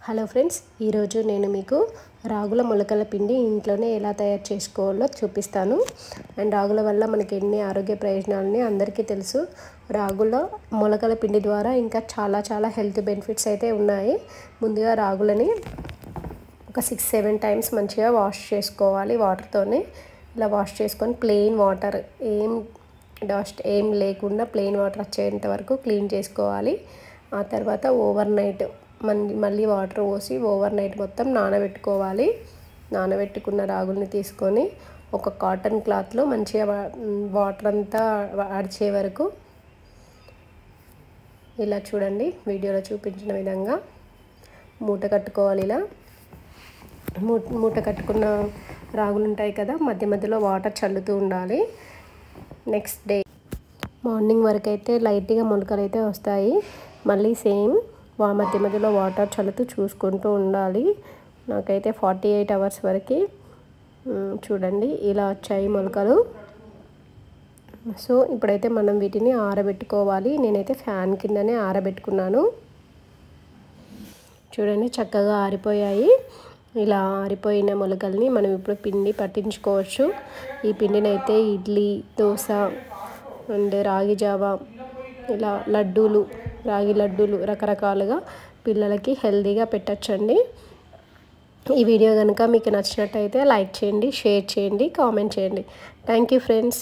Hello friends, ఈరోజు నేను మీకు రాగుల మొలకల పిండి ఇంట్లోనే ఎలా తయారు చేసుకోవాలో చూపిస్తాను. అండ్ రాగుల వల్ల మనకి ఎన్ని ఆరోగ్య ప్రయోజనాలని అందరికీ తెలుసు. రాగుల మొలకల పిండి ద్వారా ఇంకా చాలా హెల్త్ బెనిఫిట్స్ అయితే ఉన్నాయి. ముందుగా రాగులని ఒక 6-7 టైమ్స్ మంచిగా వాష్ చేసుకోవాలి. వాటర్తోనే ఇలా వాష్ చేసుకొని ప్లెయిన్ వాటర్ డస్ట్ ఏం లేకుండా ప్లెయిన్ వాటర్ వచ్చేంత వరకు క్లీన్ చేసుకోవాలి. ఆ తర్వాత ఓవర్ నైట్ మళ్ళీ వాటర్ పోసి ఓవర్ నైట్ మొత్తం నానబెట్టుకోవాలి. నానబెట్టుకున్న రాగుల్ని తీసుకొని ఒక కాటన్ క్లాత్లో మంచిగా వాటర్ అంతా అడిచే వరకు ఇలా చూడండి, వీడియోలో చూపించిన విధంగా మూట కట్టుకోవాలి. ఇలా మూట కట్టుకున్న రాగులు ఉంటాయి కదా, మధ్యలో వాటర్ చల్లుతూ ఉండాలి. నెక్స్ట్ డే మార్నింగ్ వరకు అయితే లైట్గా మొలకలు అయితే వస్తాయి. మళ్ళీ సేమ్ మధ్యలో వాటర్ చల్లుతూ చూసుకుంటూ ఉండాలి. నాకైతే 48 అవర్స్ వరకు చూడండి ఇలా వచ్చాయి మొలకలు. సో ఇప్పుడైతే మనం వీటిని ఆరబెట్టుకోవాలి. నేనైతే ఫ్యాన్ కిందనే ఆరబెట్టుకున్నాను. చూడండి చక్కగా ఆరిపోయాయి. ఇలా ఆరిపోయిన మొలకల్ని మనం ఇప్పుడు పిండి పట్టించుకోవచ్చు. ఈ పిండిని అయితే ఇడ్లీ, దోశ అండ్ రాగి జావా, ఇలా లడ్డూలు, రాగి లడ్డూలు రకరకాలుగా పిల్లలకి హెల్తీగా పెట్టచ్చండి. ఈ వీడియో కనుక మీకు నచ్చినట్టయితే లైక్ చేయండి, షేర్ చేయండి, కామెంట్ చేయండి. Thank you friends.